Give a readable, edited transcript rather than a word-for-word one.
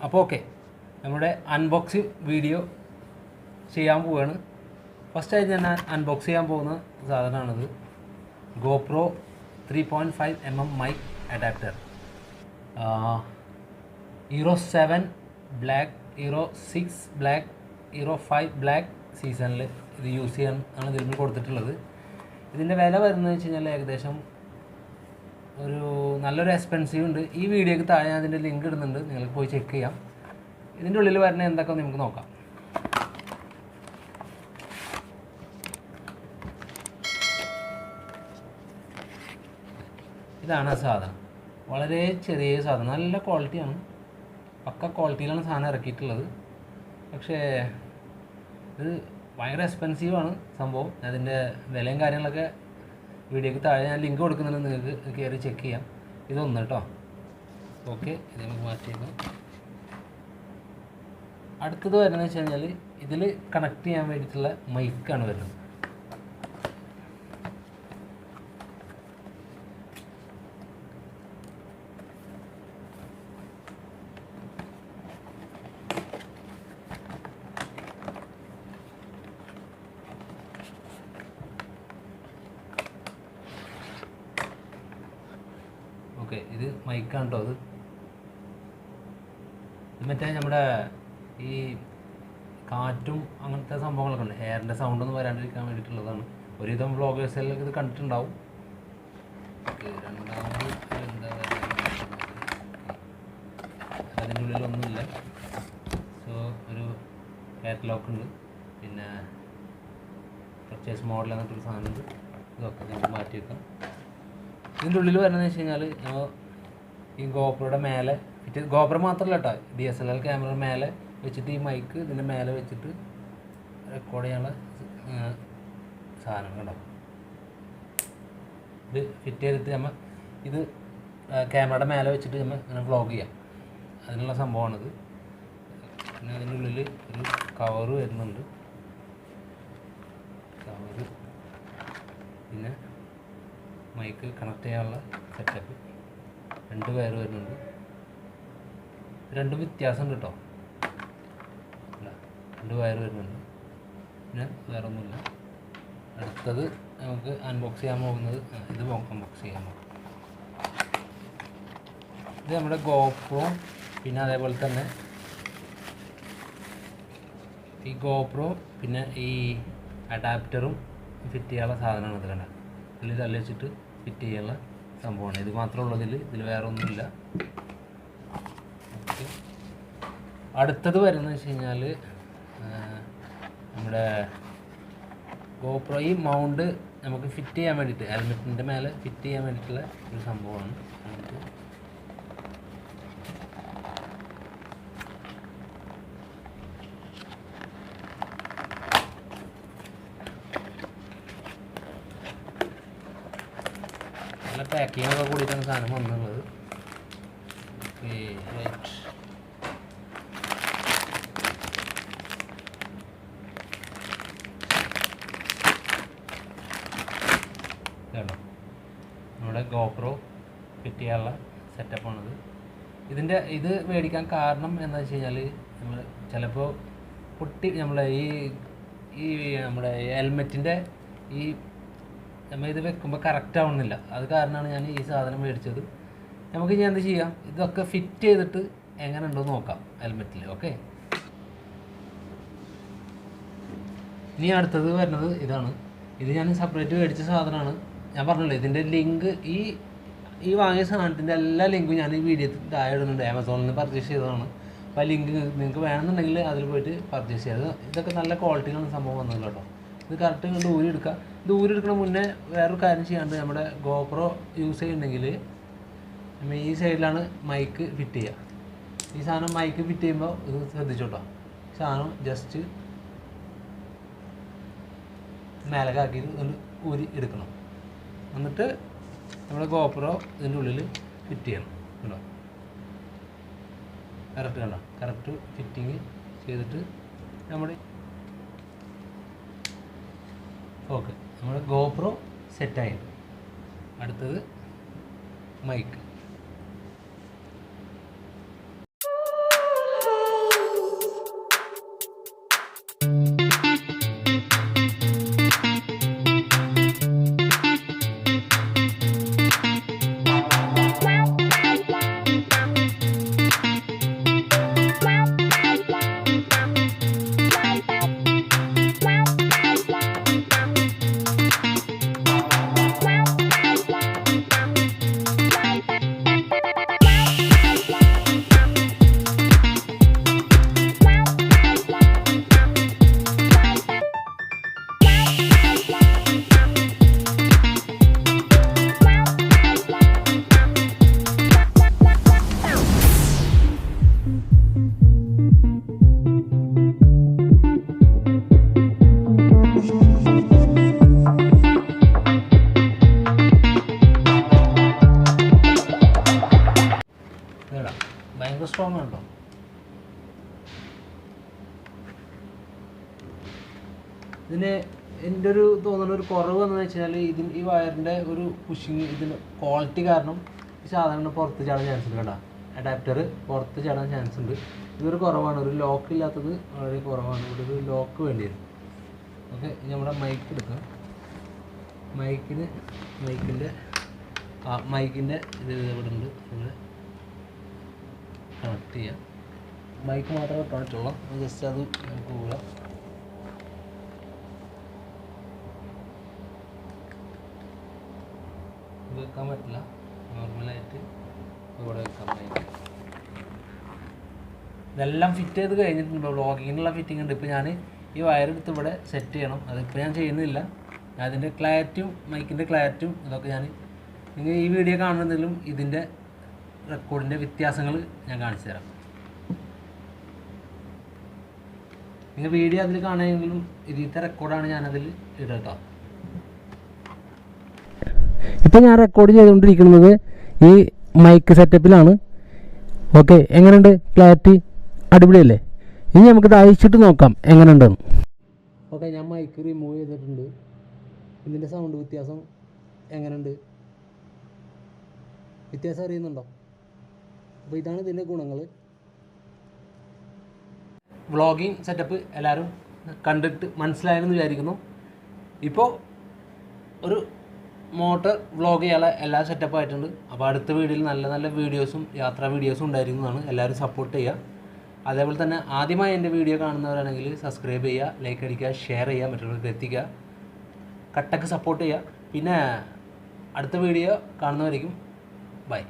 അപ്പോൾ ഓക്കെ, നമ്മുടെ unboxing video ചെയ്യാൻ പോവുകയാണ്. ഫസ്റ്റായിട്ട് ഞാൻ അൺബോക്സ് ചെയ്യാൻ പോകുന്ന സാധനമാണിത്. GoPro 3.5mm mic adapter. Euro 7 black, Euro 6 black, Euro 5 black സീസണിൽ ഇത് യൂസ് ചെയ്യാൻ ആണ് ഇതിൽ കൊടുത്തിട്ടുള്ളത്. ഇതിൻ്റെ വില വരുന്നത് വെച്ച് കഴിഞ്ഞാൽ ഏകദേശം ഒരു നല്ലൊരു എക്സ്പെൻസീവ് ഉണ്ട്. ഈ വീഡിയോയ്ക്ക് താഴെ ഞാൻ അതിൻ്റെ ലിങ്ക് ഇടുന്നുണ്ട്, നിങ്ങൾക്ക് പോയി ചെക്ക് ചെയ്യാം. ഇതിൻ്റെ ഉള്ളിൽ വരുന്ന എന്തൊക്കെ നമുക്ക് നോക്കാം. ഇതാണ് ആ സാധനം. വളരെ ചെറിയ സാധനം, നല്ല ക്വാളിറ്റിയാണ്, പക്ക ക്വാളിറ്റിയിലാണ് സാധനം ഇറക്കിയിട്ടുള്ളത്. പക്ഷേ ഇത് ഭയങ്കര എക്സ്പെൻസീവാണ് സംഭവം. അതിൻ്റെ വിലയും കാര്യങ്ങളൊക്കെ വീഡിയോയ്ക്ക് താഴെ ഞാൻ ലിങ്ക് കൊടുക്കുന്നുണ്ട്, നിങ്ങൾക്ക് കയറി ചെക്ക് ചെയ്യാം. ഇതൊന്ന് കേട്ടോ. ഓക്കെ, ഇത് നമുക്ക് മാറ്റിയേക്കാം. അടുത്തത് വരുന്നത് വെച്ച് കഴിഞ്ഞാൽ ഇതിൽ കണക്ട് ചെയ്യാൻ വേണ്ടിയിട്ടുള്ള മൈക്കാണ് വരുന്നത്. ഓക്കെ, ഇത് മൈക്കാണ് കേട്ടോ. ഇത് മറ്റേ നമ്മുടെ ഈ കാറ്റും അങ്ങനത്തെ സംഭവങ്ങളൊക്കെ ഉണ്ട്, എയറിൻ്റെ സൗണ്ടൊന്നും വരാണ്ടിരിക്കാൻ വേണ്ടിയിട്ടുള്ളതാണ്. ഒരുവിധം വ്ളോഗേഴ്സിലൊക്കെ ഇത് കണ്ടിട്ടുണ്ടാവും. രണ്ടാമത് എന്താ അതിൻ്റെ ഉള്ളിലൊന്നുമില്ല. സോ ഒരു കാറ്റലോഗ് ഉണ്ട്, പിന്നെ പർച്ചേസ് മോഡൽ എന്നൊരു സാധനമുണ്ട്. ഇതൊക്കെ നമുക്ക് മാറ്റി വെക്കാം. ഇതിൻ്റെ ഉള്ളിൽ വരുന്നതെന്ന് വെച്ച് കഴിഞ്ഞാൽ നമ്മൾ ഈ ഗോപ്രോയുടെ മേലെ ഗോപ്രോ മാത്രമല്ല കേട്ടോ, DSLR ക്യാമറ മേലെ വെച്ചിട്ട് ഈ മൈക്ക് ഇതിൻ്റെ മേലെ വെച്ചിട്ട് റെക്കോർഡ് ചെയ്യാനുള്ള സാധനം കേട്ടോ. ഇത് ഫിറ്റ് ചെയ്തിട്ട് നമ്മൾ ഇത് ക്യാമറയുടെ മേലെ വെച്ചിട്ട് നമ്മൾ ഇങ്ങനെ വ്ളോഗ് ചെയ്യാം, അതിനുള്ള സംഭവമാണിത്. പിന്നെ അതിൻ്റെ ഉള്ളിൽ ഒരു കവറ് വരുന്നുണ്ട്, കവറ്, പിന്നെ മൈക്ക് കണക്ട് ചെയ്യാനുള്ള സെറ്റപ്പ്, 2 വയർ വരുന്നുണ്ട്. രണ്ടും വ്യത്യാസമുണ്ട് കേട്ടോ, 2 വയർ വരുന്നുണ്ട്. പിന്നെ വേറെ ഒന്നുമില്ല. അടുത്തത് നമുക്ക് അൺബോക്സ് ചെയ്യാൻ പോകുന്നത് ഇത് അൺബോക്സ് ചെയ്യാൻ പോകും. ഇത് നമ്മുടെ GoPro, പിന്നെ അതേപോലെ തന്നെ ഈ GoPro പിന്നെ ഈ അഡാപ്റ്ററും ഫിറ്റ് ചെയ്യാനുള്ള സാധനമാണ്. ഇത് കണ്ട ഇതിൽ തള്ളി വെച്ചിട്ട് ഫിറ്റ് ചെയ്യാനുള്ള സംഭവമാണ്. ഇത് മാത്രമേ ഉള്ളതിൽ, ഇതിൽ വേറെ ഒന്നുമില്ല. ഓക്കെ, അടുത്തത് വരുന്നത് വെച്ച് കഴിഞ്ഞാൽ നമ്മുടെ GoPro ഈ മൗണ്ട് നമുക്ക് ഫിറ്റ് ചെയ്യാൻ വേണ്ടിയിട്ട്, ഹെൽമെറ്റിൻ്റെ മേലെ ഫിറ്റ് ചെയ്യാൻ വേണ്ടിയിട്ടുള്ള ഒരു സംഭവമാണ്. നല്ല പാക്കിങ്ങൊക്കെ കൂടിയിട്ടാണ് സാധനം വന്നുള്ളത്. Okay, right. കേട്ടോ, നമ്മുടെ GoPro ഫിറ്റ് ചെയ്യാനുള്ള സെറ്റപ്പാണിത്. ഇത് മേടിക്കാൻ കാരണം എന്താ വെച്ച് കഴിഞ്ഞാൽ നമ്മൾ ചിലപ്പോൾ നമ്മളെ ഈ നമ്മുടെ ഹെൽമെറ്റിൻ്റെ ഈ നമ്മൾ ഇത് വെക്കുമ്പോൾ കറക്റ്റ് ആവുന്നില്ല. അത് കാരണമാണ് ഞാൻ ഈ സാധനം മേടിച്ചത്. നമുക്ക് ഇനി എന്ത് ചെയ്യാം, ഇതൊക്കെ ഫിറ്റ് ചെയ്തിട്ട് എങ്ങനെ ഉണ്ടോ നോക്കാം ഹെൽമെറ്റിൽ. ഓക്കെ, ഇനി അടുത്തത് വരുന്നത് ഇതാണ്. ഇത് ഞാൻ സെപ്പറേറ്റ് മേടിച്ച സാധനമാണ്. ഞാൻ പറഞ്ഞല്ലോ, ഇതിൻ്റെ ലിങ്ക് ഈ വാങ്ങിയ സാധനത്തിൻ്റെ എല്ലാ ലിങ്കും ഞാൻ ഈ വീഡിയോ താഴെ ഇടുന്നുണ്ട്. ആമസോണിൽ നിന്ന് പർച്ചേസ് ചെയ്തതാണ്. അപ്പോൾ ആ ലിങ്ക് നിങ്ങൾക്ക് വേണമെന്നുണ്ടെങ്കിൽ അതിൽ പോയിട്ട് പർച്ചേസ് ചെയ്യാം. ഇതൊക്കെ നല്ല ക്വാളിറ്റിയിലാണ് സംഭവം വന്നത് കേട്ടോ. ഇത് കറക്റ്റ് കണ്ട് ഊരിയെടുക്കുക. ഇത് ഊരിയെടുക്കണ മുന്നേ വേറൊരു കാര്യം ചെയ്യാണ്ട്, നമ്മുടെ GoPro യൂസ് ചെയ്യുന്നുണ്ടെങ്കിൽ നമ്മൾ ഈ സൈഡിലാണ് മൈക്ക് ഫിറ്റ് ചെയ്യുക. ഈ സാധനം മൈക്ക് ഫിറ്റ് ചെയ്യുമ്പോൾ ഇത് ശ്രദ്ധിച്ചോട്ടോ, ഈ സാധനം ജസ്റ്റ് മേലക്കാക്കി ഒന്ന് ഊരി എടുക്കണം. എന്നിട്ട് നമ്മുടെ GoPro ഇതിൻ്റെ ഉള്ളിൽ ഫിറ്റ് ചെയ്യണം കേട്ടോ. കറക്റ്റ് കണ്ടോ, കറക്റ്റ് ഫിറ്റിങ് ചെയ്തിട്ട് നമ്മുടെ ഓക്കെ, നമ്മുടെ GoPro സെറ്റായി. അടുത്തത് മൈക്ക്. ഭയങ്കര സ്ട്രോങ് ആണ് കേട്ടോ. ഇതിന് എൻ്റെ ഒരു തോന്നുന്ന ഒരു കുറവ് എന്ന് വെച്ചാൽ ഈ വയറിൻ്റെ ഒരു പുഷിങ് ഇതിൻ്റെ ക്വാളിറ്റി കാരണം ഈ സാധനം പുറത്ത് ചാടാൻ ചാൻസ് ഉണ്ട് കേട്ടോ. അഡാപ്റ്റർ പുറത്ത് ചാടാൻ ചാൻസ് ഉണ്ട്. ഇതൊരു കുറവാണ്, ഒരു ലോക്ക് ഇല്ലാത്തത് വളരെ കുറവാണ്. ഇവിടെ ഒരു ലോക്ക് വേണ്ടി വരും. ഓക്കെ, നമ്മുടെ മൈക്ക് എടുക്കാം. മൈക്കിൻ്റെ ഇത് ഇവിടെ ഉണ്ട്. ഇവിടെ കണക്ട് ചെയ്യാം. മൈക്ക് മാത്രമേ കണക്റ്റുള്ളൂ. ജസ്റ്റ് അത് നമുക്ക് പോകാം. വെക്കാൻ പറ്റില്ല, നോർമലായിട്ട് ഇവിടെ വെക്കാം മൈക്ക്. ഇതെല്ലാം ഫിറ്റ് ചെയ്ത് കഴിഞ്ഞിട്ടുണ്ട്. വ്ളോഗിങ്ങിനുള്ള ഫിറ്റിംഗ് ഉണ്ട്. ഇപ്പോൾ ഞാൻ ഈ വയറെടുത്ത് ഇവിടെ സെറ്റ് ചെയ്യണം. അതിപ്പോൾ ഞാൻ ചെയ്യുന്നില്ല. അതിൻ്റെ ക്ലാരിറ്റിയും മൈക്കിൻ്റെ ക്ലാരിറ്റിയും ഇതൊക്കെ ഞാൻ നിങ്ങൾ ഈ വീഡിയോ കാണുന്നതിലും ഇതിൻ്റെ റെക്കോർഡിൻ്റെ വ്യത്യാസങ്ങൾ ഞാൻ കാണിച്ചു തരാം. നിങ്ങൾ വീഡിയോ അതിൽ കാണുമെങ്കിലും ഇതിലത്തെ റെക്കോർഡാണ് ഞാനതിൽ ഇടട്ടോ. ഇപ്പോൾ ഞാൻ റെക്കോർഡ് ചെയ്തുകൊണ്ടിരിക്കുന്നത് ഈ മൈക്ക് സെറ്റപ്പിലാണ്. ഓക്കെ, എങ്ങനെയുണ്ട് ക്ലാരിറ്റി? അടിപൊളിയല്ലേ? ഇനി നമുക്കിത് അയച്ചിട്ട് നോക്കാം എങ്ങനെയുണ്ടെന്ന്. ഓക്കെ, ഞാൻ മൈക്ക് റിമൂവ് ചെയ്തിട്ടുണ്ട്. ഇതിൻ്റെ സൗണ്ട് വ്യത്യാസം എങ്ങനെയുണ്ട്? വ്യത്യാസം അറിയുന്നുണ്ടോ? അപ്പോൾ ഇതാണ് ഇതിൻ്റെ ഗുണങ്ങൾ. വ്ളോഗിങ് സെറ്റപ്പ് എല്ലാവരും കണ്ടിട്ട് മനസ്സിലായെന്ന് വിചാരിക്കുന്നു. ഇപ്പോൾ ഒരു മോട്ടർ വ്ളോഗ് ചെയ്യാനുള്ള എല്ലാ സെറ്റപ്പ് ആയിട്ടുണ്ട്. അപ്പോൾ അടുത്ത വീഡിയോയിൽ നല്ല നല്ല വീഡിയോസും യാത്രാ വീഡിയോസും ഉണ്ടായിരിക്കുന്നതാണ്. എല്ലാവരും സപ്പോർട്ട് ചെയ്യുക. അതേപോലെ തന്നെ ആദ്യമായി എൻ്റെ വീഡിയോ കാണുന്നവരാണെങ്കിൽ സബ്സ്ക്രൈബ് ചെയ്യുക, ലൈക്ക് അടിക്കുക, ഷെയർ ചെയ്യുക, മറ്റുള്ളവർക്ക് എത്തിക്കുക, കട്ടക്ക് സപ്പോർട്ട് ചെയ്യുക. പിന്നെ അടുത്ത വീഡിയോ കാണുന്നവരേക്കും ബൈ.